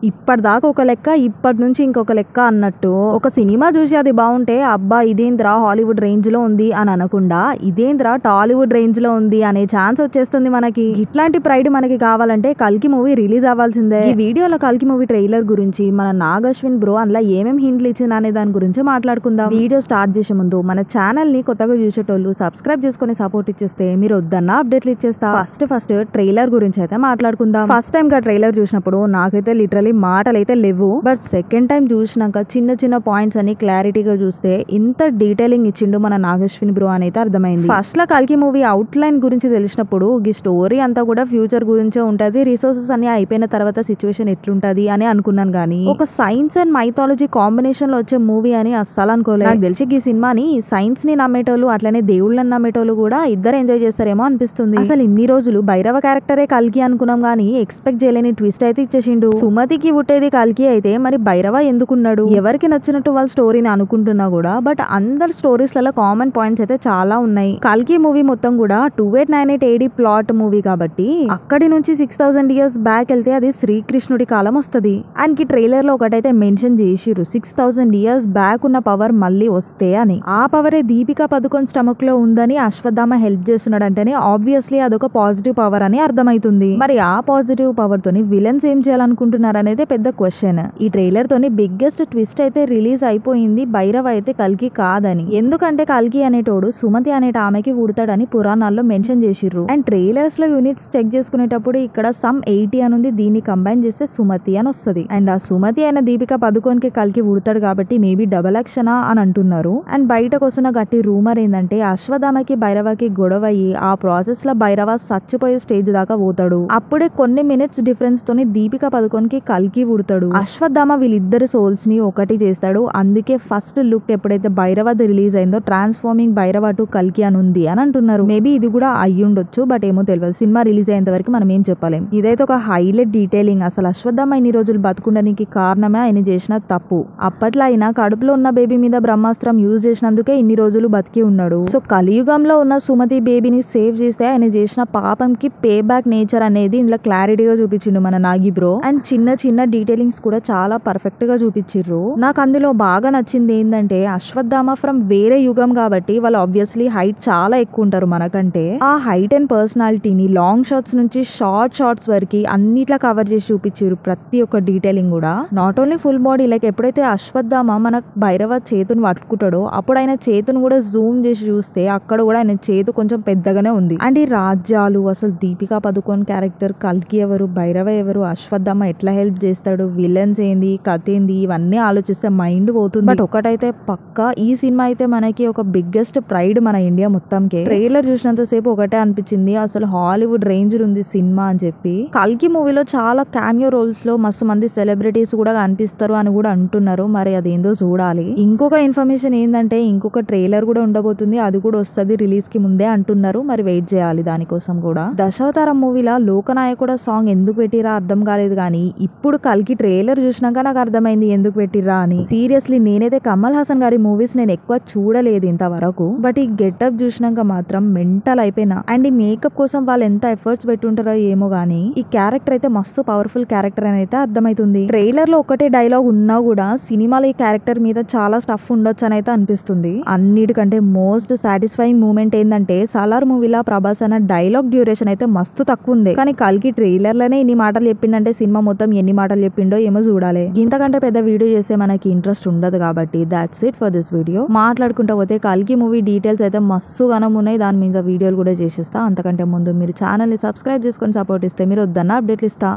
ఇప్పటిదాకా ఒక లెక్క, ఇప్పటి నుంచి ఇంకొక లెక్క అన్నట్టు. ఒక సినిమా చూసి అది బాగుంటే అబ్బా ఇదేంద్రా హాలీవుడ్ రేంజ్ లో ఉంది అని అనకుండా ఇదేంద్రా టాలీవుడ్ రేంజ్ లో ఉంది అనే ఛాన్స్ వచ్చేస్తుంది మనకి. ఇట్లాంటి ప్రైడ్ మనకి కావాలంటే కల్కి మూవీ రిలీజ్ అవ్వాల్సిందే. ఈ వీడియోలో కల్కి మూవీ ట్రైలర్ గురించి మన నాగ్ అశ్విన్ బ్రో అందులో ఏమేం హింట్లు ఇచ్చింది అనే దాని గురించి మాట్లాడుకుందాం. వీడియో స్టార్ట్ చేసే ముందు మన ఛానల్ ని కొత్తగా చూసేటోళ్ళు సబ్స్క్రైబ్ చేసుకుని సపోర్ట్ ఇచ్చేస్తే మీరు వద్దన్న అప్డేట్లు ఇచ్చేస్తా. ఫస్ట్ ట్రైలర్ గురించి అయితే మాట్లాడుకుందాం. ఫస్ట్ టైం గా ట్రైలర్ చూసినప్పుడు నాకైతే లిటరలీ మాటలు అయితే లేవు. బట్ సెకండ్ టైం చూసినాక చిన్న పాయింట్స్ అని క్లారిటీగా చూస్తే ఇంత డీటెయిలింగ్ ఇచ్చిండు మన నాగ్ అశ్విన్ బ్రో అని అయితే అర్థమైంది. ఫస్ట్ లో కల్కి మూవీ అవుట్ లైన్ గురించి తెలిసినప్పుడు ఈ స్టోరీ అంతా కూడా ఫ్యూచర్ గురించే ఉంటది, రిసోర్సెస్ అన్ని అయిపోయిన తర్వాత సిచ్యువేషన్ ఎట్లుంటది అని అనుకున్నాను. కానీ ఒక సైన్స్ అండ్ మైథాలజీ కాంబినేషన్ లో వచ్చే మూవీ అని అస్సలు అనుకోలేదు. నాకు తెలిసి ఈ సినిమాని సైన్స్ ని నమ్మేటోళ్ళు అట్లనే దేవుళ్ళని నమ్మేటోళ్ళు కూడా ఇద్దరు ఎంజాయ్ చేస్తారేమో అనిపిస్తుంది. అసలు ఇన్ని రోజులు భైరవ క్యారెక్టరే కల్కి అనుకున్నాం గానీ ఎక్స్పెక్ట్ చేయలేని ట్విస్ట్ అయితే ఇచ్చేసిండు. సుమతికి పుట్టేది కల్కి అయితే మరి భైరవ ఎందుకున్నాడు? ఎవరికి నచ్చినట్టు వాళ్ళ స్టోరీని అనుకుంటున్నా కూడా బట్ అందరి స్టోరీస్ లలో కామన్ పాయింట్స్ అయితే చాలా ఉన్నాయి. కల్కి మూవీ మొత్తం కూడా 2898 AD ప్లాట్ మూవీ కాబట్టి అక్కడి నుంచి 6000 years బ్యాక్ వెళ్తే అది శ్రీకృష్ణుడి కాలం వస్తుంది. అండ్ కి ట్రైలర్ లో ఒకటైతే మెన్షన్ చేసిరు 6000 years బ్యాక్ ఉన్న పవర్ మళ్ళీ వస్తే అని. ఆ పవరే దీపికా పదుకొన్ స్టమక్ లో ఉందని అశ్వత్థామ హెల్ప్ చేస్తున్నాడు అంటేనే ఆబ్వియస్లీ అదొక పాజిటివ్ పవర్ అని అర్థమైతుంది. మరి ఆ పాజిటివ్ పవర్ తోని విలన్స్ ఏం చేయాలనుకుంటున్నారు అనేది పెద్ద క్వశ్చన్. ఈ ట్రైలర్ తోని బిగ్గెస్ట్ ట్విస్ట్ అయితే రిలీజ్ అయిపోయింది, భైరవ అయితే కల్కి కాదని. ఎందుకంటే కల్కి అనేటోడు సుమతి అనేట ఆమెకి ఊడతాడని పురాణాల్లో మెన్షన్ చేసిర్రు. అండ్ ట్రైలర్స్ లో యూనిట్స్ చెక్ చేసుకునేటప్పుడు ఇక్కడ సమ్ 80 అని ఉంది, దీన్ని కంబైన్ చేస్తే సుమతి అని వస్తుంది. అండ్ ఆ సుమతి అయిన దీపికా పదుకోన్ కి కల్కి ఊడతాడు కాబట్టి మేబీ డబల్ యాక్షన్ అని అంటున్నారు. అండ్ బయటకు వస్తున్న గట్టి రూమర్ ఏంటంటే అశ్వత్థామకి భైరవకి గొడవ అయ్యి ఆ ప్రాసెస్ లో భైరవ చచ్చిపోయే స్టేజ్ దాకా పోతాడు. అప్పుడే కొన్ని మినిట్స్ డిఫరెన్స్ తోని దీపికా పదుకోన్ కి కల్కి ఊడతాడు. అశ్వత్థామ వీళ్ళిద్దరు సోల్స్ ని ఒకటి చేస్తాడు. అందుకే ఫస్ట్ లుక్ ఎప్పుడైతే భైరవది రిలీజ్ అయిందో ట్రాన్స్ఫార్మింగ్ భైరవ టు కల్కి అని ఉంది అని అంటున్నారు. మేబీ ఇది కూడా అయ్యుండొచ్చు, బట్ ఏమో తెలియదు. సినిమా రిలీజ్ అయ్యేంత వరకు మనం ఏం చెప్పలేం. ఇదైతే ఒక హైలైట్ డీటెయిలింగ్. అసలు అశ్వత్థామ ఇన్ని రోజులు బతుకుండడానికి కారణమే ఆయన చేసిన తప్పు. అప్పట్లో ఆయన కడుపులో ఉన్న బేబీ మీద బ్రహ్మాస్త్రం యూజ్ చేసినందుకే ఇన్ని రోజులు బతికి ఉన్నాడు. సో కలియుగంలో ఉన్న సుమతి బేబీని సేవ్ చేస్తే ఆయన చేసిన పాపంకి పే బ్యాక్ నేచర్ అనేది ఇందులో క్లారిటీగా చూపించిండు మన నాగి బ్రో. అండ్ చిన్న డీటెయిలింగ్స్ కూడా చాలా పర్ఫెక్ట్ గా చూపించిర్రు. నాకు అందులో బాగా నచ్చింది ఏంటంటే అశ్వత్థామ ఫ్రమ్ వేరే యుగం కాబట్టి వాళ్ళు ఆబ్వియస్లీ హైట్ చాలా ఎక్కువ ఉంటారు మనకంటే. ఆ హైట్ అండ్ పర్సనాలిటీని లాంగ్ షాట్స్ నుంచి షార్ట్స్ వరకు అన్నిట్లా కవర్ చేసి చూపించారు ప్రతి ఒక్క డీటెయిలింగ్ కూడా. Not only full body, like ఎప్పుడైతే అశ్వత్థామ మన భైరవ చేతును పట్టుకుంటాడో అప్పుడు ఆయన చేతును కూడా జూమ్ చేసి చూస్తే అక్కడ కూడా ఆయన చేతు కొంచెం పెద్దగానే ఉంది. అండ్ ఈ రాజ్యాలు, అసలు దీపికా పదుకోన్ క్యారెక్టర్, కల్కి ఎవరు, భైరవ ఎవరు, అశ్వత్థామ ఎట్లా హెల్ప్ చేస్తాడు, విలన్స్ ఏంది, కథ ఏంది, ఇవన్నీ ఆలోచిస్తే మైండ్ పోతుంది. బట్ ఒకటైతే పక్కా ఈ సినిమా అయితే మనకి ఒక బిగ్గెస్ట్ ప్రైడ్ మన ఇండియా మొత్తంకే. ట్రైలర్ చూసినంత సేపు ఒకటే అనిపించింది, అసలు హాలీవుడ్ రేంజ్ ఉంది సినిమా అని చెప్పి. కల్కి మూవీలో చాలా క్యామియో రోల్స్ లో మస్తు మంది సెలబ్రిటీస్ కూడా కనిపిస్తారు అని కూడా అంటున్నారు. మరి అదేందో చూడాలి. ఇంకొక ఇన్ఫర్మేషన్ ఏంటంటే ఇంకొక ట్రైలర్ కూడా ఉండబోతుంది, అది కూడా వస్తుంది రిలీజ్ కి ముందే అంటున్నారు. మరి వెయిట్ చేయాలి దానికోసం కూడా. దశావతారం మూవీలో లోకనాయకుడు సాంగ్ ఎందుకు పెట్టిరా అర్థం కాలేదు, కానీ ఇప్పుడు కల్కి ట్రైలర్ చూసినాక నాకు అర్థమైంది ఎందుకు పెట్టిరా అని. సీరియస్లీ నేనైతే కమల్ హాసన్ గారి మూవీస్ నేను ఎక్కువ చూడలేదు ఇంతవరకు, బట్ ఈ గెటప్ చూసినాక మాత్రం మెంటల్ అయిపోయినా. అండ్ ఈ మేకప్ కోసం వాళ్ళు ఎంత ఎఫర్ట్స్ పెట్టుంటారో ఏమో గానీ ఈ క్యారెక్టర్ అయితే మస్తు పవర్ఫుల్ క్యారెక్టర్ అని అయితే అర్థమైతుంది. ట్రైలర్ లో ఒకటే డైలాగ్ ఉన్నా కూడా సినిమాలో ఈ క్యారెక్టర్ మీద చాలా స్టఫ్ ఉండొచ్చు అని అయితే అనిపిస్తుంది. అన్నిటికంటే మోస్ట్ సాటిస్ఫైయింగ్ మూమెంట్ ఏంటంటే సాలార్ మూవీలో ప్రభాస్ అన్న డైలాగ్ డ్యూరేషన్ అయితే మస్తు తక్కువ ఉంది, కానీ కల్కి ట్రైలర్ లోనే ఇన్ని మాటలు చెప్పిండంటే సినిమా మొత్తం ఎన్ని మాటలు చెప్పిండో ఏమో చూడాలి. ఇంతకంటే పెద్ద వీడియో చేస్తే మనకి ఇంట్రెస్ట్ ఉండదు కాబట్టి that's it for this video. మాట్లాడుకుంటా పోతే కల్కి మూవీ డీటెయిల్స్ అయితే మస్తు గనం ఉన్నాయి, దాని మీద వీడియోలు కూడా చేసేస్తా. అంతకంటే ముందు మీరు ఛానల్ ని సబ్స్క్రైబ్ చేసుకొని సపోర్ట్ ఇస్తే మీరు వద్దన్న అప్డేట్లు ఇస్తా.